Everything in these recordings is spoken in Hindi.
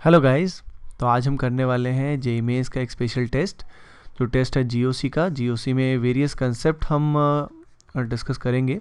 Hello guys. तो आज हम करने वाले हैं जेईई मेंस का एक स्पेशल टेस्ट। जो टेस्ट है जीओसी का। जीओसी में वेरियस कंसेप्ट हम डिस्कस करेंगे।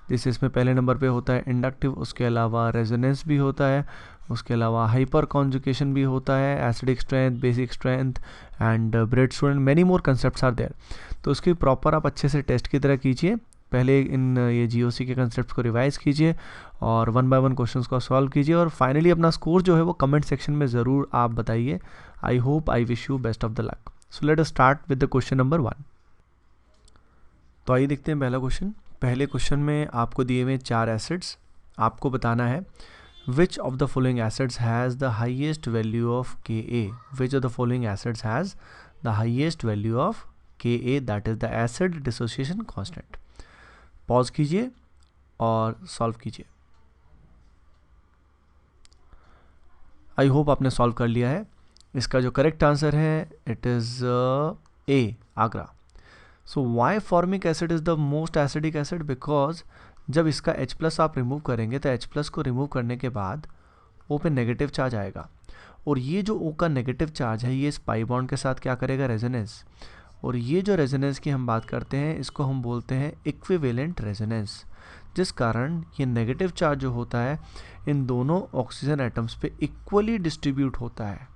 जैसे इसमें पहले नंबर पे होता है इंडक्टिव, उसके अलावा रेजोनेंस भी होता है, उसके अलावा हाइपर कॉन्जुगेशन भी होता है, acidic strength, basic strength and bread strength, many more concepts are there. तो उसकी प्रॉपर आप अच्छे से टेस्ट की तरह कीजिए। पहले इन ये जीओसी के कंसेप्ट को रिवाइज कीजिए और वन बाय वन क्वेश्चंस को सॉल्व कीजिए और फाइनली अपना स्कोर जो है वो कमेंट सेक्शन में ज़रूर आप बताइए। I hope I wish you best of the luck. So let us start with the question number 1। तो आइए देखते हैं पहला क्वेश्चन। पहले क्वेश्चन में आपको दिए हुए 4 एसिड्स। आपको बताना है which of the following acids has the highest value of K A. Which of the following acids has the highest value of K A, that is the acid dissociation constant. Pause कीजिए और सॉल्व कीजिए। आई होप आपने सॉल्व कर लिया है। इसका जो करेक्ट आंसर है it is a, Agra. So why formic acid is the most acidic acid? Because जब इसका H प्लस आप रिमूव करेंगे तो H प्लस को रिमूव करने के बाद O पे नेगेटिव चार्ज आएगा और ये जो O का नेगेटिव चार्ज है ये इस पाई बॉन्ड के साथ क्या करेगा? रेजोनेंस। और ये जो रेजोनेंस की हम बात करते हैं इसको हम बोलते हैं इक्विवेलेंट रेजोनेंस, जिस कारण ये नेगेटिव चार्ज जो होता है इन दोनों ऑक्सीजन एटम्स पे इक्वली डिस्ट्रीब्यूट होता है।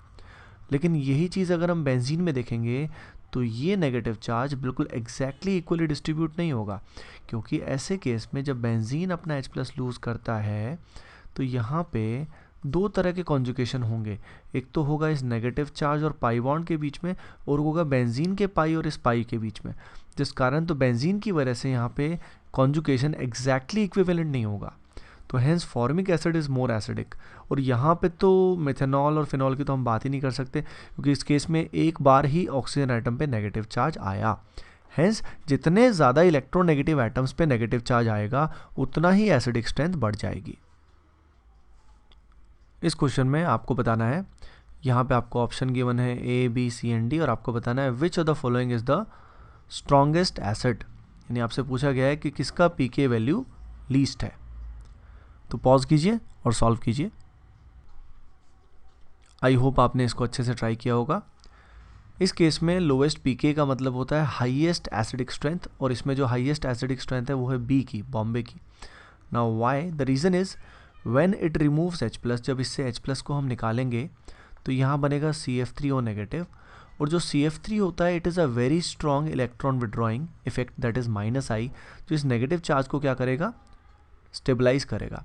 लेकिन यही चीज़ अगर हम बेंजीन में देखेंगे तो ये नेगेटिव चार्ज बिल्कुल एग्जैक्टली इक्वली डिस्ट्रीब्यूट नहीं होगा, क्योंकि ऐसे केस में जब बेंजीन अपना H प्लस लूज़ करता है तो यहाँ पे दो तरह के कॉन्जुगेशन होंगे। एक तो होगा इस नेगेटिव चार्ज और पाई बॉन्ड के बीच में, और होगा बेंजीन के पाई और इस पाई के बीच में, जिस कारण तो बेंजीन की वजह से यहाँ पे कॉन्जुगेशन एग्जैक्टली इक्विवेलेंट नहीं होगा। तो hence formic acid is more acidic. और यहाँ पे तो मेथनॉल और फिनॉल की तो हम बात ही नहीं कर सकते, क्योंकि इस केस में एक बार ही ऑक्सीजन एटम पे नेगेटिव चार्ज आया। हेंस जितने ज़्यादा इलेक्ट्रोनेगेटिव एटम्स पे नेगेटिव चार्ज आएगा उतना ही एसिडिक स्ट्रेंथ बढ़ जाएगी। इस क्वेश्चन में आपको बताना है, यहाँ पे आपको ऑप्शन गिवन है ए, बी, सी एंड डी, और आपको बताना है which of the following is the strongest acid. यानी आपसे पूछा गया है कि किसका पीके वैल्यू लीस्ट है। तो पॉज कीजिए और सॉल्व कीजिए। आई होप आपने इसको अच्छे से ट्राई किया होगा। इस केस में लोवेस्ट पीके का मतलब होता है हाईएस्ट एसिडिक स्ट्रेंथ, और इसमें जो हाईएस्ट एसिडिक स्ट्रेंथ है वो है बी की, बॉम्बे की। Now why? The reason is when it removes H plus, जब इससे H प्लस को हम निकालेंगे तो यहाँ बनेगा CF3O नेगेटिव, और जो CF3 होता है it is a very strong electron withdrawing effect, that is -I, जो इस नेगेटिव चार्ज को क्या करेगा? स्टेबलाइज करेगा।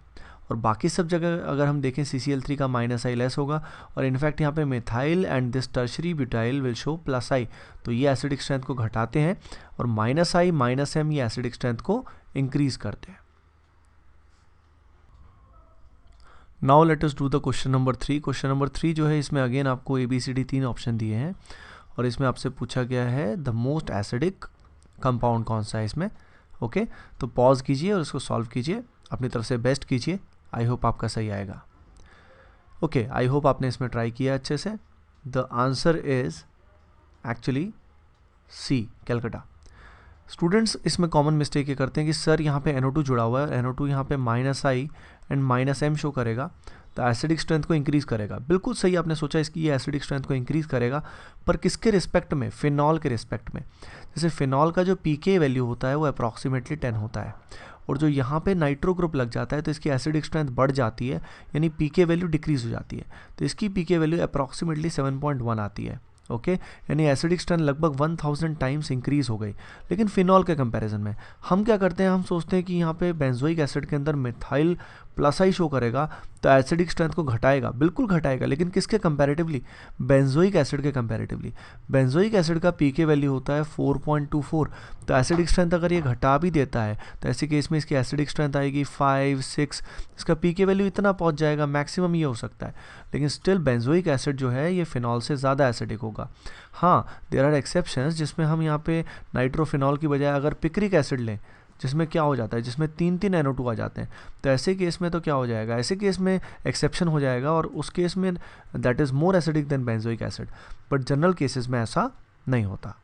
और बाकी सब जगह अगर हम देखें CCl3 का -I लेस होगा, और इनफैक्ट यहाँ पे methyl and this tertiary butyl will show +I, तो ये एसिडिक स्ट्रेंथ को घटाते हैं, और -I -M ये एसिडिक स्ट्रेंथ को इंक्रीज करते हैं। Now let us do the question number 3। Question number 3 जो है इसमें अगेन आपको ABCD 3 ऑप्शन दिए हैं, और इसमें आपसे पूछा गया है द मोस्ट एसिडिक कंपाउंड कौन सा है इसमें। ओके, तो पॉज कीजिए और इसको सॉल्व कीजिए, अपनी तरफ से बेस्ट कीजिए। आई होप आपका सही आएगा। ओके, आई होप आपने इसमें ट्राई किया अच्छे से। The answer is actually see, Calcutta. Students इसमें कॉमन मिस्टेक ये करते हैं कि सर यहाँ पे NO2 जुड़ा हुआ है, NO2 यहाँ पे -I एंड -M शो करेगा तो एसिडिक स्ट्रेंथ को इंक्रीज़ करेगा। बिल्कुल सही आपने सोचा, इसकी ये एसिडिक स्ट्रेंथ को इंक्रीज़ करेगा, पर किसके रिस्पेक्ट में? फिनॉल के रिस्पेक्ट में। जैसे फिनॉल का जो पीके वैल्यू होता है वो अप्रॉक्सीमेटली 10 होता है, और जो यहाँ पे नाइट्रो ग्रुप लग जाता है तो इसकी एसिडिक स्ट्रेंथ बढ़ जाती है, यानी पीके वैल्यू डिक्रीज़ हो जाती है। तो इसकी पीके वैल्यू अप्रॉक्सीमेटली 7.1 आती है। ओके, यानी एसिडिक स्ट्रेंथ लगभग 1000 टाइम्स इंक्रीज हो गई। लेकिन फिनॉल के कंपैरिजन में हम क्या करते हैं, हम सोचते हैं कि यहाँ पे बेंजोइक एसिड के अंदर मिथाइल +I शो करेगा तो एसिडिक स्ट्रेंथ को घटाएगा, बिल्कुल घटाएगा, लेकिन किसके कंपैरेटिवली? बेंजोइक एसिड के कंपैरेटिवली। बेंजोइक एसिड का पीके वैल्यू होता है 4.24, तो एसिडिक स्ट्रेंथ अगर ये घटा भी देता है तो ऐसे केस में इसकी एसिडिक स्ट्रेंथ आएगी 5, 6, इसका पीके वैल्यू इतना पहुंच जाएगा, मैक्सिमम ये हो सकता है। लेकिन स्टिल बेंजोइक एसिड जो है ये फिनॉल से ज़्यादा एसिडिक होगा। हाँ, देयर आर एक्सेप्शंस, जिसमें हम यहाँ पे नाइट्रोफिनॉल की बजाय अगर पिक्रिक एसिड लें, जिसमें क्या हो जाता है, जिसमें 3 NO2 आ जाते हैं, तो ऐसे केस में तो क्या हो जाएगा? ऐसे केस में एक्सेप्शन हो जाएगा, और उस केस में that is more acidic then benzoic acid, but general cases में ऐसा नहीं होता।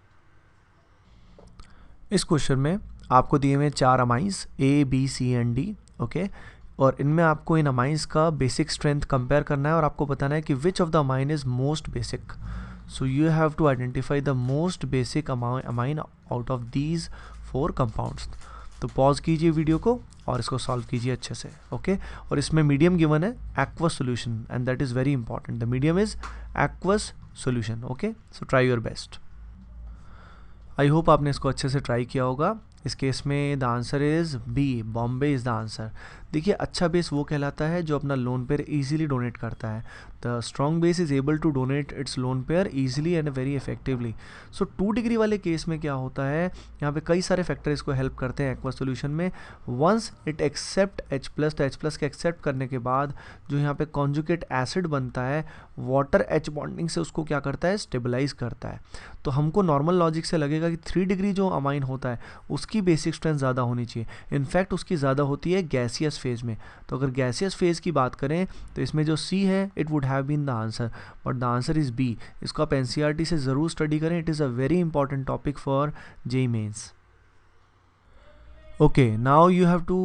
इस क्वेश्चन में आपको दिए हुए 4 amines A, B, C and D। Okay, और इनमें आपको इन अमाइंस का बेसिक स्ट्रेंथ कंपेयर करना है और आपको बताना है कि which of the amine is most basic. So you have to identify the most basic amine out of these 4 compounds. तो पॉज कीजिए वीडियो को और इसको सॉल्व कीजिए अच्छे से. ओके और इसमें मीडियम गिवन है aqueous solution and that is very important. The medium is aqueous solution. Okay so try your best. I hope आपने इसको अच्छे से ट्राई किया होगा. इस केस में the answer is B, Bombay is the answer. देखिए अच्छा बेस वो कहलाता है जो अपना लोन पेयर ईजिली डोनेट करता है. The strong base is able to donate its lone pair easily and very effectively. So 2 degree वाले केस में क्या होता है, यहाँ पे कई सारे फैक्टर इसको हेल्प करते हैं एक्वा सोल्यूशन में. वंस इट एक्सेप्ट H+, तो H+ के एक्सेप्ट करने के बाद जो यहाँ पे कॉन्जुगेट एसिड बनता है वाटर H बॉन्डिंग से उसको क्या करता है, स्टेबलाइज करता है. तो हमको नॉर्मल लॉजिक से लगेगा कि 3 डिग्री जो अमाइन होता है उसकी बेसिक स्ट्रेंथ ज़्यादा होनी चाहिए. इनफैक्ट उसकी ज़्यादा होती है गैसियस फेज में. तो अगर गैसियस फेज की बात करें तो इसमें जो C है it would have been the answer, but the answer is B. इसको आप NCERT से ज़रूर स्टडी करें. It is a very important topic for JEE mains. Okay now you have to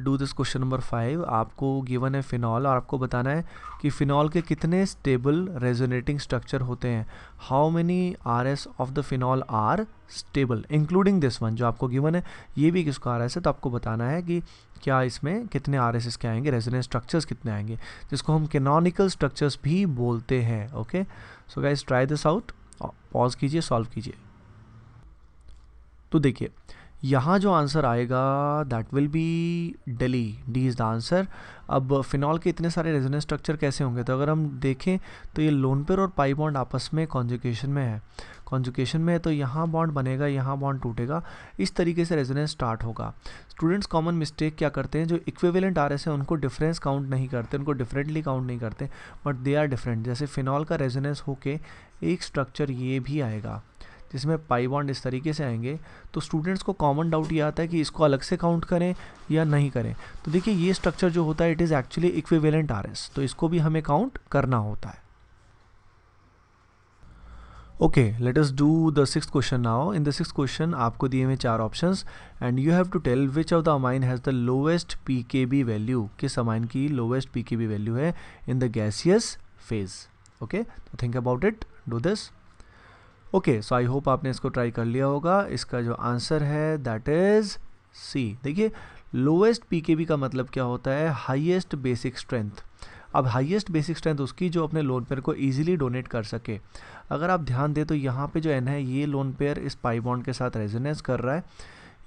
do this question number 5. आपको गिवन है फिनॉल और आपको बताना है कि फिनॉल के कितने स्टेबल रेजोनेटिंग स्ट्रक्चर होते हैं. How many RS of the phenol are stable including this one. जो आपको गिवन है ये भी किसको RS है, तो आपको बताना है कि क्या इसमें कितने RS इसके आएंगे, रेजोनेंस स्ट्रक्चर्स कितने आएंगे, जिसको हम कैनोनिकल स्ट्रक्चर्स भी बोलते हैं. Okay so guys try this out. Pause कीजिए, सॉल्व कीजिए. तो देखिए यहाँ जो आंसर आएगा that will be Delhi. D is the answer. अब फिनॉल के इतने सारे रेजोनेंस स्ट्रक्चर कैसे होंगे, तो अगर हम देखें तो ये लोन पेयर और पाई बॉन्ड आपस में कॉन्जुगेशन में है. कॉन्जुगेशन में है तो यहाँ बॉन्ड बनेगा, यहाँ बॉन्ड टूटेगा, इस तरीके से रेजोनेंस स्टार्ट होगा. स्टूडेंट्स कॉमन मिस्टेक क्या करते हैं, जो इक्विवेलेंट RS है उनको डिफरेंस काउंट नहीं करते, उनको डिफरेंटली काउंट नहीं करते, बट दे आर डिफरेंट. जैसे फिनॉल का रेजोनेंस होके एक स्ट्रक्चर ये भी आएगा जिसमें पाई बॉन्ड इस तरीके से आएंगे. तो स्टूडेंट्स को कॉमन डाउट ये आता है कि इसको अलग से काउंट करें या नहीं करें. तो देखिए ये स्ट्रक्चर जो होता है it is actually equivalent RS, तो इसको भी हमें काउंट करना होता है. Okay let us do the 6th question now. In the 6th question आपको दिए हुए 4 options and you have to tell which of the amine has the lowest pKb value. किस अमाइन की लोवेस्ट pKb वैल्यू है in the gaseous phase. Okay तो think about it, do this. Okay so I hope आपने इसको ट्राई कर लिया होगा. इसका जो आंसर है दैट इज़ C. देखिए लोवेस्ट pKb का मतलब क्या होता है, हाईएस्ट बेसिक स्ट्रेंथ. अब हाईएस्ट बेसिक स्ट्रेंथ उसकी जो अपने लोन पेयर को इजीली डोनेट कर सके. अगर आप ध्यान दें तो यहाँ पे जो N है ये लोन पेयर इस पाई बॉन्ड के साथ रेजोनेंस कर रहा है.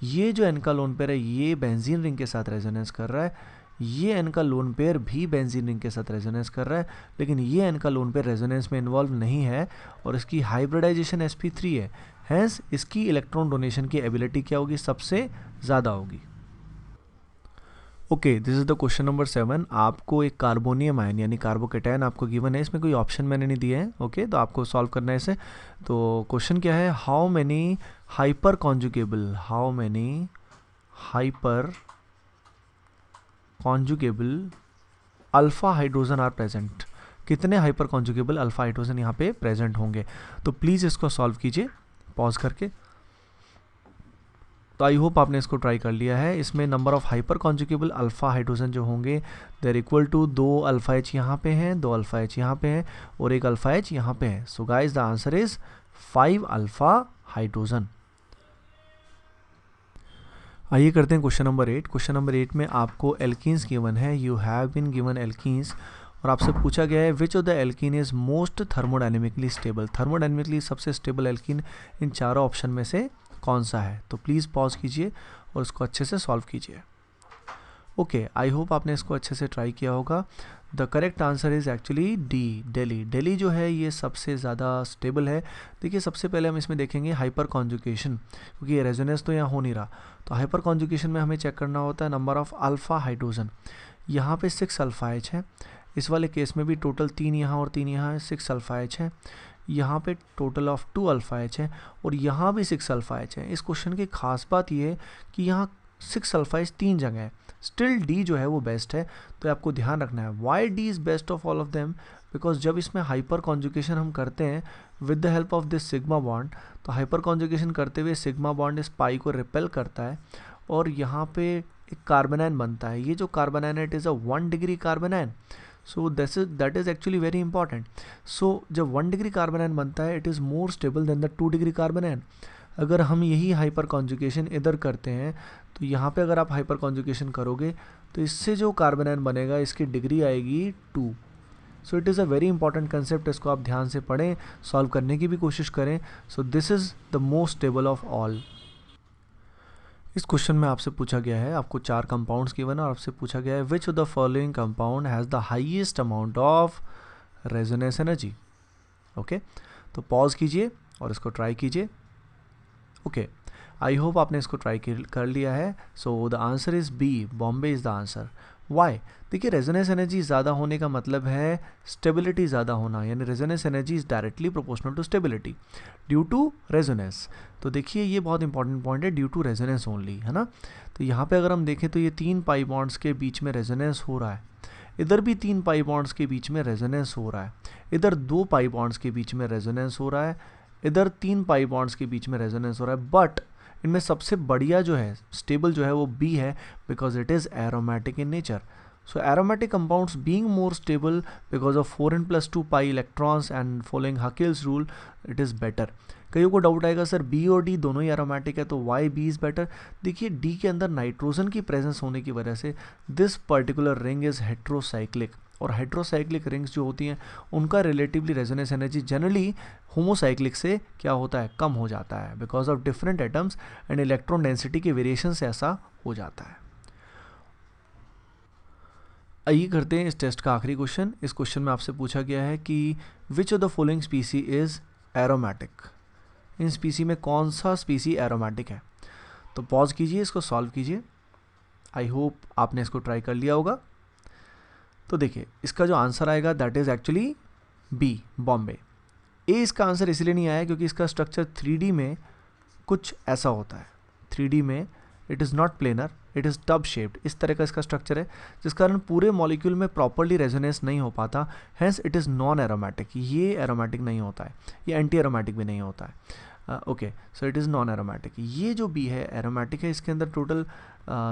ये जो N का लोन पेयर है ये बेंजीन रिंग के साथ रेजोनेंस कर रहा है. ये N का लोन पेयर भी बेंजीन रिंग के साथ रेजोनेंस कर रहा है, लेकिन ये N का लोन पेयर रेजोनेंस में इन्वॉल्व नहीं है और इसकी हाइब्रिडाइजेशन sp3 है. हैंस इसकी इलेक्ट्रॉन डोनेशन की एबिलिटी क्या होगी, सबसे ज़्यादा होगी. Okay this is the question number 7. आपको एक कार्बोनियम आयन यानी कार्बोकेटायन आपको गिवन है. इसमें कोई ऑप्शन मैंने नहीं दिए हैं. ओके तो आपको सॉल्व करना है इसे. तो क्वेश्चन क्या है, how many hyper conjugable alpha hydrogen are present. कितने हाइपर कॉन्जुगेबल अल्फ़ा हाइड्रोजन यहाँ पे प्रेजेंट होंगे. तो प्लीज़ इसको सॉल्व कीजिए पॉज करके. तो आई होप आपने इसको ट्राई कर लिया है. इसमें number of hyper conjugable alpha hydrogen जो होंगे they are equal to 2 alpha H यहाँ पे हैं, 2 अल्फ़ा H यहाँ पे हैं और 1 अल्फ़ा H यहाँ पे है. So guys the answer is 5 alpha hydrogen. आइए करते हैं क्वेश्चन नंबर 8. क्वेश्चन नंबर 8 में आपको एल्कीन्स गिवन है. You have been given alkenes और आपसे पूछा गया है which of the alkene is most thermodynamically stable. Thermodynamically सबसे स्टेबल एल्कीन इन चारों ऑप्शन में से कौन सा है. तो प्लीज़ पॉज कीजिए और इसको अच्छे से सॉल्व कीजिए. ओके आई होप आपने इसको अच्छे से ट्राई किया होगा. The correct answer is actually D, Delhi. Delhi जो है ये सबसे ज़्यादा स्टेबल है. देखिए सबसे पहले हम इसमें देखेंगे हाइपर कॉन्जुगेशन, क्योंकि ये रेजोनेंस तो यहाँ हो नहीं रहा. तो हाइपर कॉन्जुगेशन में हमें चेक करना होता है नंबर ऑफ़ अल्फ़ा हाइड्रोजन. यहाँ पे 6 अल्फ़ा H है. इस वाले केस में भी टोटल 3 यहाँ और 3 यहाँ 6 अल्फ़ा H है. यहाँ पे टोटल ऑफ 2 अल्फ़ा H है और यहाँ भी 6 अल्फ़ा H है. इस क्वेश्चन की खास बात ये है कि यहाँ 6 अल्फ़ा H 3 जगह है. स्टिल D जो है वो बेस्ट है. तो आपको ध्यान रखना है why D is best of all of them, because जब इसमें हाइपर कॉन्जुगेशन हम करते हैं with the help of this sigma bond, तो हाइपर कॉन्जुगेशन करते हुए सिग्मा बॉन्ड इस पाई को रिपेल करता है और यहाँ पे एक कार्बोनाइन बनता है। ये जो carbanion it is a 1 degree carbanion. So that is actually very important. So जब 1 डिग्री कार्बोनाइन बनता है it is more stable than the 2 degree carbanion. अगर हम यही हाइपर कॉन्जुगेशन इधर करते हैं तो यहाँ पे अगर आप हाइपर कॉन्जुगेशन करोगे तो इससे जो कार्बोनाइन बनेगा इसकी डिग्री आएगी 2। सो it is a very important concept, इसको आप ध्यान से पढ़ें, सॉल्व करने की भी कोशिश करें। So this is the most stable of all. इस क्वेश्चन में आपसे पूछा गया है, आपको 4 कंपाउंड्स गिवन है और आपसे पूछा गया है which of the following compound has the highest amount of resonance energy. Okay, तो पॉज कीजिए और इसको ट्राई कीजिए। ओके, आई होप आपने इसको ट्राई कर लिया है। So the answer is B, Bombay is the answer. Why? देखिए रेजोनेंस एनर्जी ज़्यादा होने का मतलब है स्टेबिलिटी ज़्यादा होना, यानी resonance energy is directly proportional to stability due to resonance. तो देखिए ये बहुत इंपॉर्टेंट पॉइंट है, ड्यू टू रेजोनेंस ओनली, है ना। तो यहाँ पे अगर हम देखें तो ये 3 पाई बॉन्ड्स के बीच में रेजोनेंस हो रहा है, इधर भी 3 पाई बॉन्ड्स के बीच में रेजोनेंस हो रहा है, इधर 2 पाई बॉन्ड्स के बीच में रेजोनेंस हो रहा है, इधर 3 पाई बॉन्ड्स के बीच में रेजोनेंस हो रहा है। बट इनमें सबसे बढ़िया जो है, स्टेबल जो है वो बी है, because it is aromatic in nature. So aromatic compounds being more stable because of 4n+2 pi electrons and following Hakel's rule, it is better. कईयों को डाउट आएगा सर बी और डी दोनों ही एरोमेटिक है तो वाई बी इज़ बेटर। देखिए डी के अंदर नाइट्रोजन की प्रेजेंस होने की वजह से this particular ring is heterocyclic, और हेट्रोसाइक्लिक रिंग्स जो होती हैं उनका relatively resonance energy generally homocyclic से क्या होता है, कम हो जाता है, because of different atoms and electron density के वेरिएशन से ऐसा हो जाता है। आइए करते हैं इस टेस्ट का आखिरी क्वेश्चन। इस क्वेश्चन में आपसे पूछा गया है कि which of the following स्पीसी is aromatic. इन स्पीसी में कौन सा स्पीसी एरोमेटिक है। तो पॉज कीजिए, इसको सॉल्व कीजिए। आई होप आपने इसको ट्राई कर लिया होगा। तो देखिए इसका जो आंसर आएगा that is actually B, Bombay. ए इसका आंसर इसलिए नहीं आया क्योंकि इसका स्ट्रक्चर 3D में कुछ ऐसा होता है। 3D में it is not planar, it is tub shaped, इस तरह का इसका स्ट्रक्चर है, जिस कारण पूरे मॉलिक्यूल में प्रॉपर्ली रेजोनेंस नहीं हो पाता, hence it is non aromatic. ये एरोमेटिक नहीं होता है, ये एंटी एरोमेटिक भी नहीं होता है। Okay, so it is non aromatic. ये जो बी है एरोमेटिक है, इसके अंदर टोटल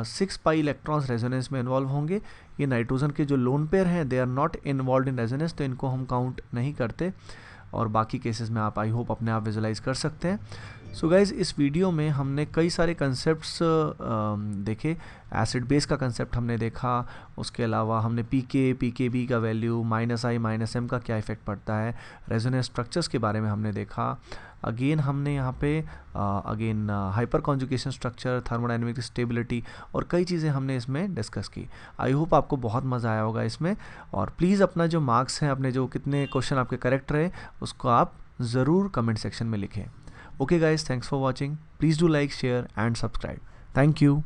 6 पाई इलेक्ट्रॉन्स रेजोनेंस में इन्वॉल्व होंगे। ये नाइट्रोजन के जो लोन पेयर हैं they are not involve in resonance, तो इनको हम काउंट नहीं करते, और बाकी केसेस में आप आई होप अपने आप विजुलाइज कर सकते हैं। सो गाइज इस वीडियो में हमने कई सारे कंसेप्ट्स देखे। एसिड बेस का कंसेप्ट हमने देखा, उसके अलावा हमने पीकेबी का वैल्यू, -I -M का क्या इफेक्ट पड़ता है, रेजोनेंस स्ट्रक्चर्स के बारे में हमने देखा। अगेन हमने यहाँ पे hyper conjugation structure, thermodynamic stability और कई चीज़ें हमने इसमें डिस्कस की। आई होप आपको बहुत मज़ा आया होगा इसमें, और प्लीज़ अपना जो मार्क्स हैं, अपने जो कितने क्वेश्चन आपके करेक्ट रहे उसको आप ज़रूर कमेंट सेक्शन में लिखें। Okay guys, thanks for watching. Please do like, share and subscribe. Thank you.